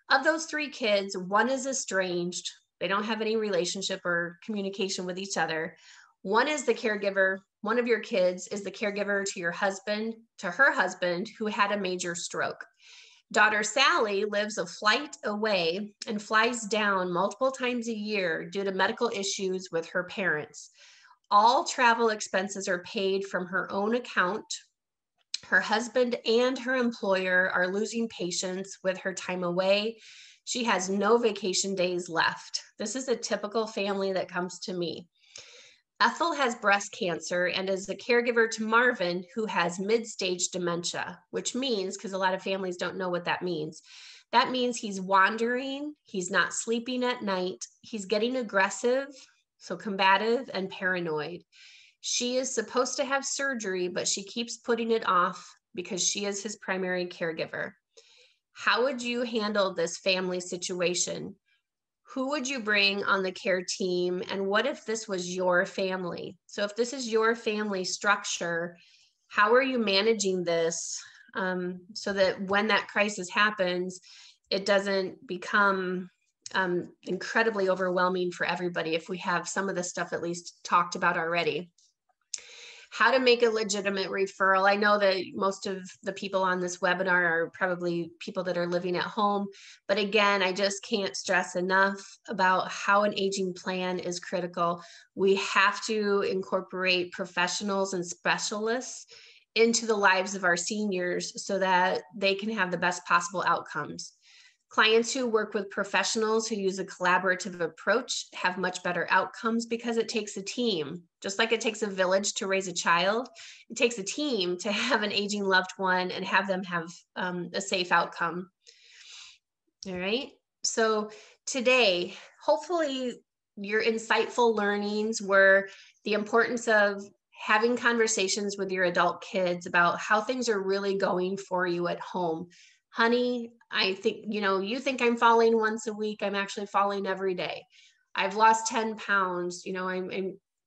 Of those 3 kids, one is estranged. They don't have any relationship or communication with each other. One is the caregiver. One of your kids is the caregiver to your husband, to her husband, who had a major stroke. Daughter Sally lives a flight away and flies down multiple times a year due to medical issues with her parents. All travel expenses are paid from her own account. Her husband and her employer are losing patience with her time away. She has no vacation days left. This is a typical family that comes to me. Ethel has breast cancer and is a caregiver to Marvin, who has mid-stage dementia, which means, because a lot of families don't know what that means he's wandering, he's not sleeping at night, he's getting aggressive, so combative and paranoid. She is supposed to have surgery, but she keeps putting it off because she is his primary caregiver. How would you handle this family situation? Who would you bring on the care team? And what if this was your family? So if this is your family structure, how are you managing this so that when that crisis happens, it doesn't become incredibly overwhelming for everybody if we have some of the stuff at least talked about already? How to make a legitimate referral. I know that most of the people on this webinar are probably people that are living at home, but again, I just can't stress enough about how an aging plan is critical. We have to incorporate professionals and specialists into the lives of our seniors so that they can have the best possible outcomes. Clients who work with professionals who use a collaborative approach have much better outcomes because it takes a team. Just like it takes a village to raise a child, it takes a team to have an aging loved one and have them have a safe outcome. All right. So today, hopefully your insightful learnings were the importance of having conversations with your adult kids about how things are really going for you at home. Honey, I think, you think I'm falling once a week. I'm actually falling every day. I've lost 10 pounds.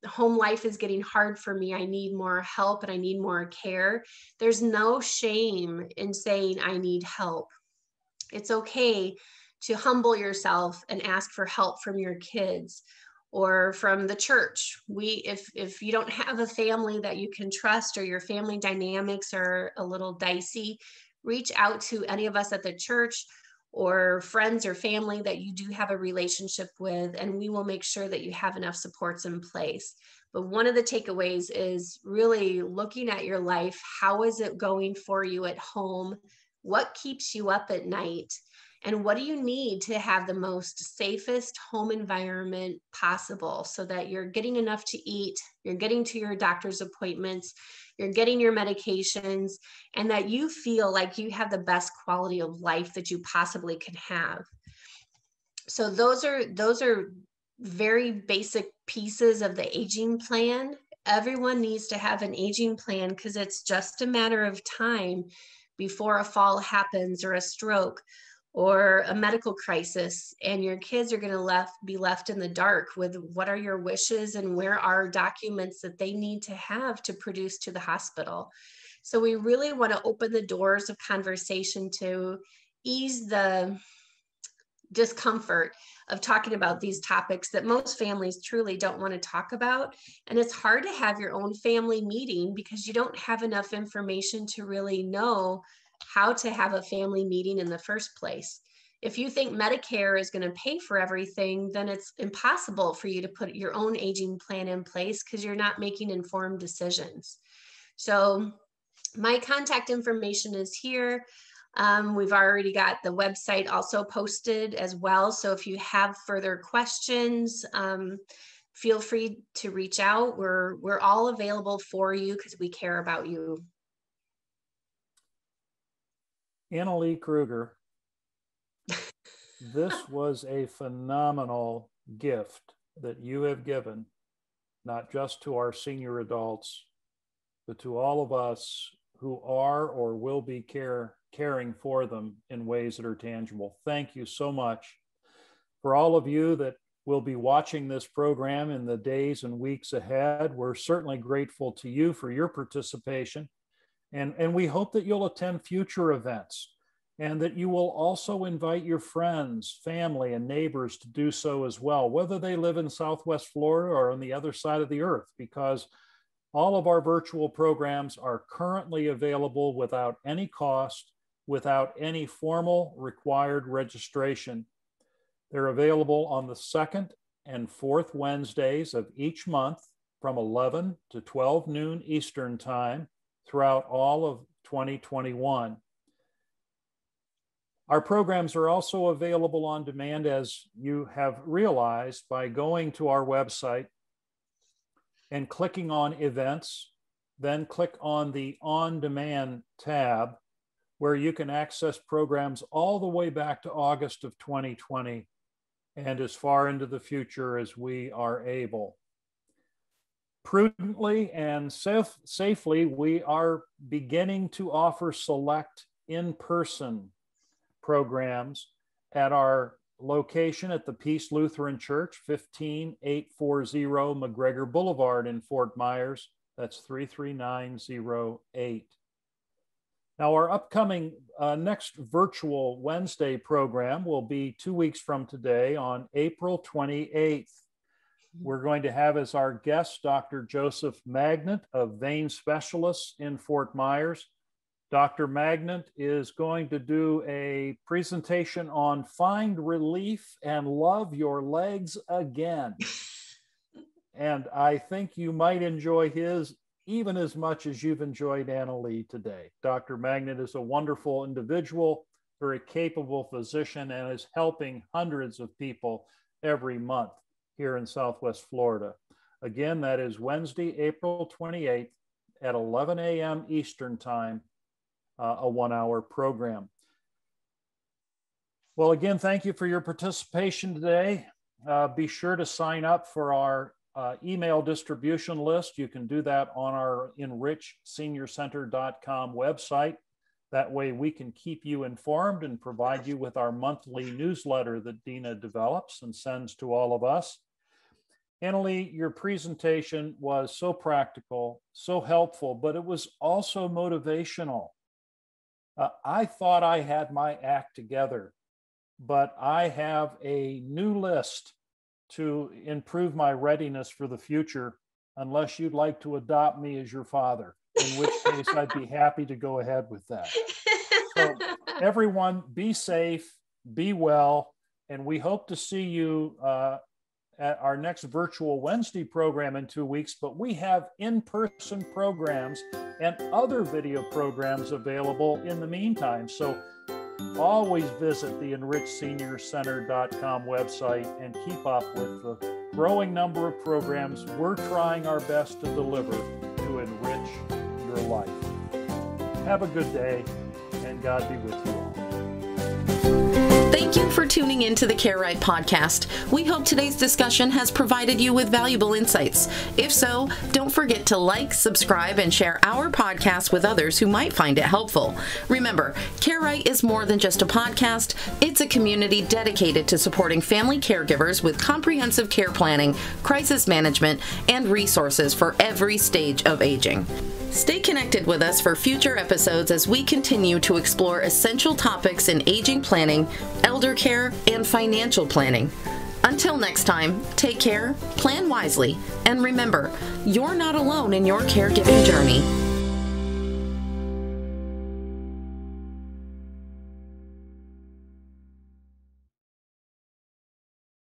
Home life is getting hard for me. I need more help and I need more care. There's no shame in saying I need help. It's okay to humble yourself and ask for help from your kids or from the church. If you don't have a family that you can trust or your family dynamics are a little dicey, reach out to any of us at the church or friends or family that you do have a relationship with, and we will make sure that you have enough supports in place. But one of the takeaways is really looking at your life. How is it going for you at home? What keeps you up at night? And what do you need to have the most safest home environment possible so that you're getting enough to eat, you're getting to your doctor's appointments, you're getting your medications, and that you feel like you have the best quality of life that you possibly can have. So those are very basic pieces of the aging plan. Everyone needs to have an aging plan because it's just a matter of time before a fall happens or a stroke or a medical crisis, and your kids are going to be left in the dark with what are your wishes and where are documents that they need to have to produce to the hospital. So we really want to open the doors of conversation to ease the discomfort of talking about these topics that most families truly don't want to talk about. And it's hard to have your own family meeting because you don't have enough information to really know how to have a family meeting in the first place. If you think Medicare is going to pay for everything, then it's impossible for you to put your own aging plan in place because you're not making informed decisions. So my contact information is here. We've already got the website also posted as well. So if you have further questions, feel free to reach out. We're all available for you because we care about you. Annalee Kruger, this was a phenomenal gift that you have given, not just to our senior adults, but to all of us who are or will be caring for them in ways that are tangible. Thank you so much For all of you that will be watching this program in the days and weeks ahead, we're certainly grateful to you for your participation. And we hope that you'll attend future events and that you will also invite your friends, family, and neighbors to do so as well, whether they live in Southwest Florida or on the other side of the earth, because all of our virtual programs are currently available without any cost, without any formal required registration. They're available on the second and fourth Wednesdays of each month from 11 to 12 noon Eastern Time throughout all of 2021. Our programs are also available on demand, as you have realized, by going to our website and clicking on events, then click on the On Demand tab, where you can access programs all the way back to August of 2020 and as far into the future as we are able. Prudently and safely, we are beginning to offer select in-person programs at our location at the Peace Lutheran Church, 15840 McGregor Boulevard in Fort Myers. That's 33908. Now, our upcoming next virtual Wednesday program will be 2 weeks from today on April 28th. We're going to have as our guest Dr. Joseph Magnet of Vein Specialists in Fort Myers. Dr. Magnet is going to do a presentation on Find Relief and Love Your Legs Again. And I think you might enjoy his even as much as you've enjoyed Annalee today. Dr. Magnet is a wonderful individual, very capable physician, and is helping hundreds of people every month here in Southwest Florida. Again, that is Wednesday, April 28th at 11 a.m. Eastern Time, a 1-hour program. Well, again, thank you for your participation today. Be sure to sign up for our email distribution list. You can do that on our enrichseniorcenter.com website. That way we can keep you informed and provide you with our monthly newsletter that Dina develops and sends to all of us. Annalee, your presentation was so practical, so helpful, but it was also motivational. I thought I had my act together, but I have a new list to improve my readiness for the future, unless you'd like to adopt me as your father, in which case I'd be happy to go ahead with that. So everyone, be safe, be well, and we hope to see you at our next virtual Wednesday program in 2 weeks, but we have in-person programs and other video programs available in the meantime. So always visit the enrichseniorcenter.com website and keep up with the growing number of programs we're trying our best to deliver to enrich your life. Have a good day, and God be with you all. Thank you for tuning into the Care Right podcast. We hope today's discussion has provided you with valuable insights. If so, don't forget to like, subscribe, and share our podcast with others who might find it helpful. Remember, Care Right is more than just a podcast. It's a community dedicated to supporting family caregivers with comprehensive care planning, crisis management, and resources for every stage of aging. Stay connected with us for future episodes as we continue to explore essential topics in aging planning, elder care, and financial planning. Until next time, take care, plan wisely, and remember, you're not alone in your caregiving journey.